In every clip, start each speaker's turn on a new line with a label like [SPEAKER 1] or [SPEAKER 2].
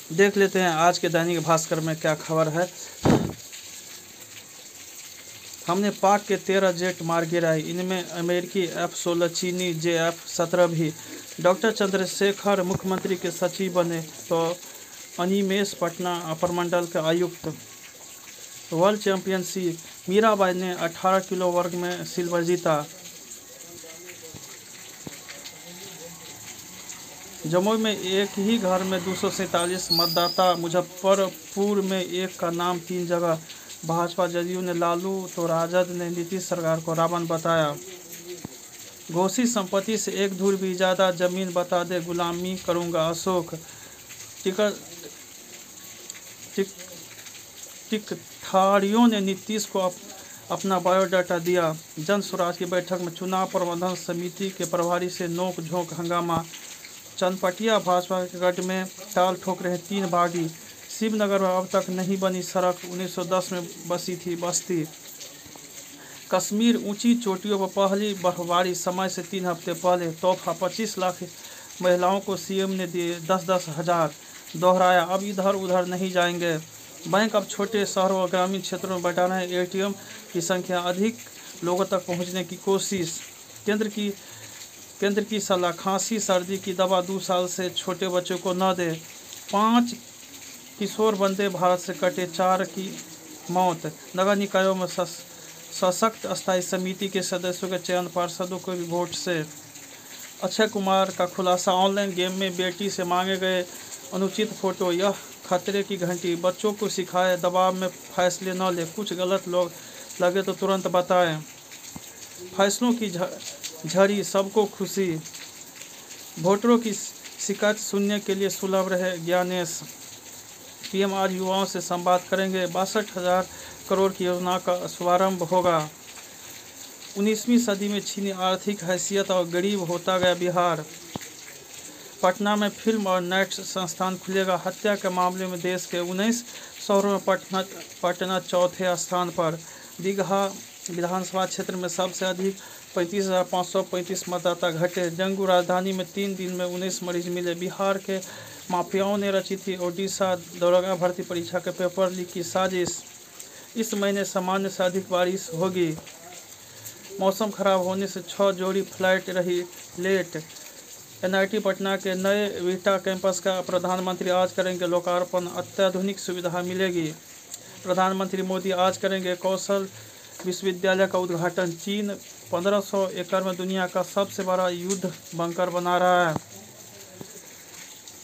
[SPEAKER 1] देख लेते हैं आज के दैनिक भास्कर में क्या खबर है। हमने पाक के 13 जेट मार गिराए, इनमें अमेरिकी F-16, चीनी JF-17 भी। डॉक्टर चंद्रशेखर मुख्यमंत्री के सचिव बने तो अनिमेष पटना प्रमंडल के आयुक्त। वर्ल्ड चैंपियनशिप मीराबाई ने 18 किलो वर्ग में सिल्वर जीता। जमुई में एक ही घर में 247 मतदाता, मुजफ्फरपुर में एक का नाम 3 जगह। भाजपा जदयू ने लालू तो राजद ने नीतीश सरकार को रावण बताया। घोषित संपत्ति से एक धूर भी ज़्यादा जमीन बता दे, गुलामी करूंगा अशोक। टिकठारियों ने नीतीश को अपना बायोडाटा दिया। जन स्वराज की बैठक में चुनाव प्रबंधन समिति के प्रभारी से नोक झोंक हंगामा। चनपटिया भाजपा के गढ़ में टाल ठोक रहे 3 बागी। शिवनगर में अब तक नहीं बनी सड़क, 1910 में बसी थी बस्ती। कश्मीर ऊंची चोटियों पर पहली बर्फबारी समय से 3 हफ्ते पहले। तोहफा 25 लाख महिलाओं को सीएम ने दिए 10-10 हज़ार। दोहराया, अब इधर उधर नहीं जाएंगे। बैंक अब छोटे शहरों और ग्रामीण क्षेत्रों में बढ़ा रहे हैं ATM की संख्या, अधिक लोगों तक पहुंचने की कोशिश। केंद्र की सलाह, खांसी सर्दी की दवा 2 साल से छोटे बच्चों को न दे। 5 किशोर वंदे भारत से कटे, 4 की मौत। नगर निकायों में सशक्त अस्थायी समिति के सदस्यों के चयन पार्षदों के वोट से। अक्षय कुमार का खुलासा, ऑनलाइन गेम में बेटी से मांगे गए अनुचित फोटो, यह खतरे की घंटी। बच्चों को सिखाए, दबाव में फैसले न ले, कुछ गलत लोग लगे तो तुरंत बताएं। फैसलों की झड़ी, सबको खुशी। वोटरों की शिकायत सुनने के लिए सुलभ रहे ज्ञानेश। PM आज युवाओं से संवाद करेंगे। 62,000 करोड़ की योजना का शुभारंभ होगा। 19वीं सदी में छीनी आर्थिक हैसियत और गरीब होता गया बिहार। पटना में फिल्म और नेट संस्थान खुलेगा। हत्या के मामले में देश के 19 शहरों में पटना चौथे स्थान पर। दीघा विधानसभा क्षेत्र में सबसे अधिक 35,535 मतदाता घटे। डेंगू राजधानी में 3 दिन में 19 मरीज मिले। बिहार के माफियाओं ने रची थी ओडिशा दरोगा भर्ती परीक्षा के पेपर लीक की साजिश। इस महीने सामान्य से अधिक बारिश होगी। मौसम खराब होने से 6 जोड़ी फ्लाइट रही लेट। NIT पटना के नए वीटा कैंपस का प्रधानमंत्री आज करेंगे लोकार्पण, अत्याधुनिक सुविधा मिलेगी। प्रधानमंत्री मोदी आज करेंगे कौशल विश्वविद्यालय का उद्घाटन। चीन 1500 एकड़ में दुनिया का सबसे बड़ा युद्ध बंकर बना रहा है।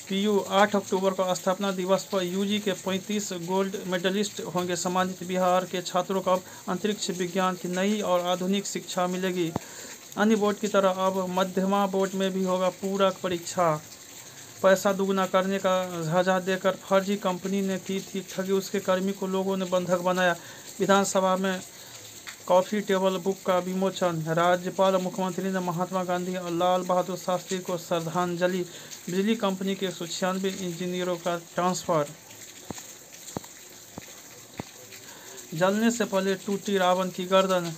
[SPEAKER 1] PU 8 अक्टूबर को स्थापना दिवस पर UG के 35 गोल्ड मेडलिस्ट होंगे सम्मानित। बिहार के छात्रों को अब अंतरिक्ष विज्ञान की नई और आधुनिक शिक्षा मिलेगी। अन्य बोर्ड की तरह अब मध्यमा बोर्ड में भी होगा पूरक परीक्षा। पैसा दुगना करने का झांझा देकर फर्जी कंपनी ने की थी ठगी, उसके कर्मी को लोगों ने बंधक बनाया। विधानसभा में कॉफी टेबल बुक का विमोचन। राज्यपाल और मुख्यमंत्री ने महात्मा गांधी और लाल बहादुर शास्त्री को श्रद्धांजलि। बिजली कंपनी के 196 इंजीनियरों का ट्रांसफर। जलने से पहले टूटी रावण की गर्दन।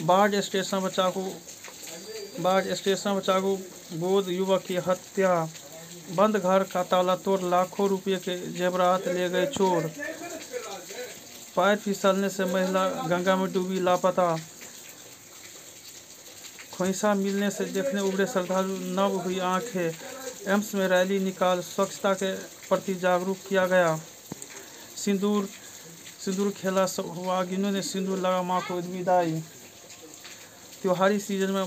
[SPEAKER 1] बाढ़ स्टेशन पर चाकू गोद युवक की हत्या। बंद घर का ताला तोड़ लाखों रुपए के जेवरात ले गए चोर। पैर फिसलने से महिला गंगा में डूबी, लापता। खोइंसा मिलने से देखने उभरे श्रद्धालु, नम हुई आंखें। एम्स में रैली निकाल स्वच्छता के प्रति जागरूक किया गया। सिंदूर खेला, सुहागिनों ने सिंदूर लगा मां को विदाई। त्योहारी सीजन में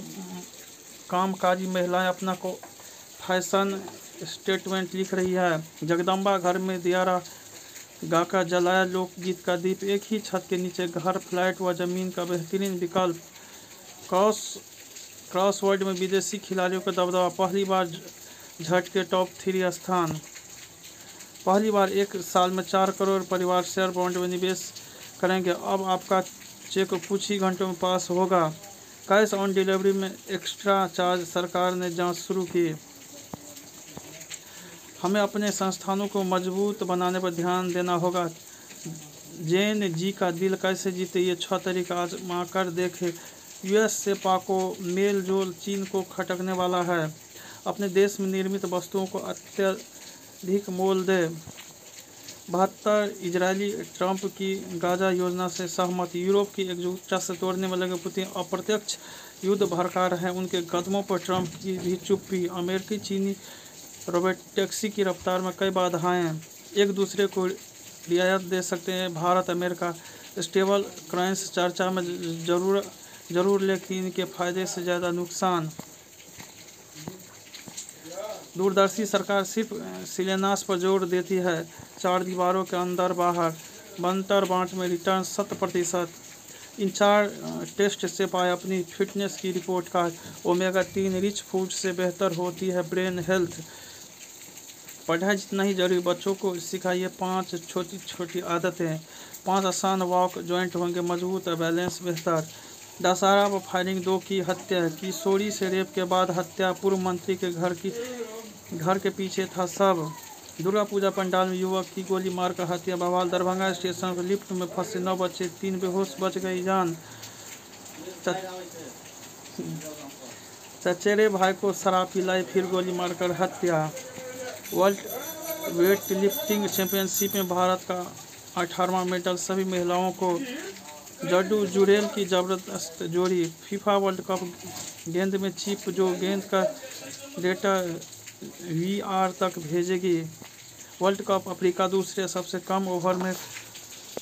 [SPEAKER 1] कामकाजी महिलाएं अपना को फैशन स्टेटमेंट लिख रही है। जगदम्बा घर में दियारा गाकर जलाया लोकगीत का दीप। एक ही छत के नीचे घर, फ्लैट व जमीन का बेहतरीन विकल्प। क्रॉसवर्ड में विदेशी खिलाड़ियों का दबदबा, पहली बार झटके टॉप 3 स्थान। पहली बार 1 साल में 4 करोड़ परिवार शेयर बॉन्ड में निवेश करेंगे। अब आपका चेक कुछ ही घंटों में पास होगा। कैश ऑन डिलीवरी में एक्स्ट्रा चार्ज, सरकार ने जांच शुरू की। हमें अपने संस्थानों को मजबूत बनाने पर ध्यान देना होगा। जैन जी का दिल कैसे जीते, ये 6 तरीका आजमा कर देखे। US से पाको मेल जोल चीन को खटकने वाला है। अपने देश में निर्मित वस्तुओं को अत्यधिक मोल दे। 72 इजरायली ट्रंप की गाजा योजना से सहमत। यूरोप की एकजुटता से तोड़ने में लगे पुतिन अप्रत्यक्ष युद्ध भड़का रहे हैं। उनके कदमों पर ट्रंप की भी चुप्पी। अमेरिकी चीनी रोबोटैक्सी की रफ्तार में कई बाधाएं एक दूसरे को रियायत दे सकते हैं। भारत अमेरिका स्टेबल करेंसी चर्चा में जरूर लेकिन इनके फायदे से ज़्यादा नुकसान। दूरदर्शी सरकार सिर्फ शिलान्यास पर जोर देती है। 4 दीवारों के अंदर बाहर बंटर बांट में रिटर्न 100%। इन 4 टेस्ट से पाए अपनी फिटनेस की report card. Omega-3 rich food से बेहतर होती है ब्रेन हेल्थ। पढ़ाई जितना ही जरूरी, बच्चों को सिखाइए 5 छोटी छोटी आदतें। 5 आसान वॉक, जॉइंट होंगे मजबूत और बैलेंस बेहतर। दशहरा पर फायरिंग, 2 की हत्या। किशोरी से रेप के बाद हत्या। पूर्व मंत्री के घर के पीछे था सब। दुर्गा पूजा पंडाल में युवक की गोली मारकर हत्या। बवाल, दरभंगा स्टेशन पर लिफ्ट में फंसे 9 बच्चे, 3 बेहोश, बच गई जान। चचेरे भाई को शराब पिलाई फिर गोली मारकर हत्या। वर्ल्ड वेट लिफ्टिंग चैंपियनशिप में भारत का 18वां मेडल। सभी महिलाओं को। जड्डू जुरेल की जबरदस्त जोड़ी। फीफा वर्ल्ड कप गेंद में चिप जो गेंद का डेटा VR तक भेजेगी। वर्ल्ड कप अफ्रीका दूसरे सबसे कम ओवर में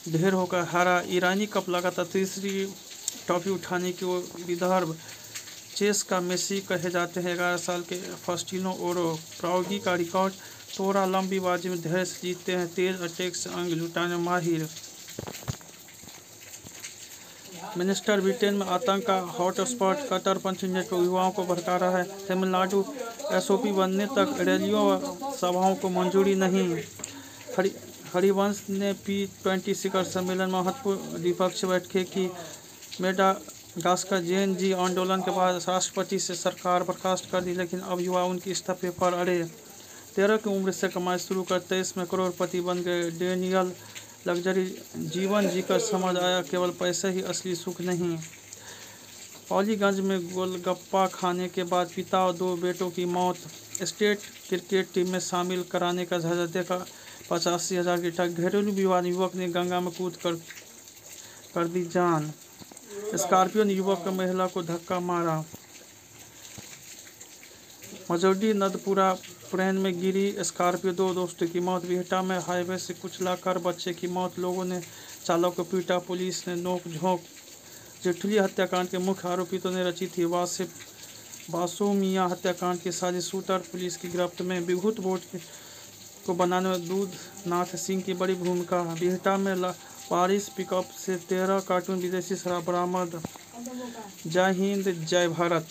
[SPEAKER 1] ढेर होकर हारा। ईरानी कप लगातार तीसरी ट्रॉफी उठाने की ओर। विदर्भ चेस का मेसी कहे जाते हैं। 11 साल के फास्टिनो ओरो प्रायोगी का रिकॉर्ड तोड़ा। लंबी बाजी में धैर्य से जीतते हैं। तेज अटैक से अंग जुटाने माहिर। मिनिस्टर ब्रिटेन में आतंक का हॉटस्पॉट। कट्टरपंथी नेटवर्क युवाओं को भड़का रहा है। तमिलनाडु SOP बनने तक रैलियों व सभाओं को मंजूरी नहीं। हरिवंश ने P20 शिखर सम्मेलन में महत्वपूर्ण द्विपक्षीय बैठकें की। मेडागास्कर Gen Z आंदोलन के बाद राष्ट्रपति से सरकार बर्खास्त कर दी, लेकिन अब युवा उनकी इस्तीफे पर अड़े। 13 की उम्र से कमाई शुरू कर 23 में करोड़पति बन गए डेनियल। लग्जरी जीवन जीकर समझ आया केवल पैसे ही असली सुख नहीं। पालीगंज में गोलगप्पा खाने के बाद पिता और 2 बेटों की मौत। स्टेट क्रिकेट टीम में शामिल कराने का झंझट देकर 85,000 की ठग। घरेलू विवाद, युवक ने गंगा में कूद कर दी जान। स्कॉर्पियो ने युवक को महिला को धक्का मारा। मजोडी नदपुरा पुरैन में गिरी स्कॉर्पियो, 2 दोस्तों की मौत। बिहटा में हाईवे से कुचलाकर बच्चे की मौत। लोगों ने चालक को पीटा, पुलिस ने नोक-झोंक। जेठली हत्याकांड के मुख्य आरोपितों ने रची थी बासु मियां हत्याकांड की साजिश। शूटर पुलिस की गिरफ्त में। विभूत बोर्ड को बनाने में दूधनाथ सिंह की बड़ी भूमिका। बिहटा में पारिस पिकअप से 13 कार्टून विदेशी शराब बरामद। जय हिंद, जय भारत।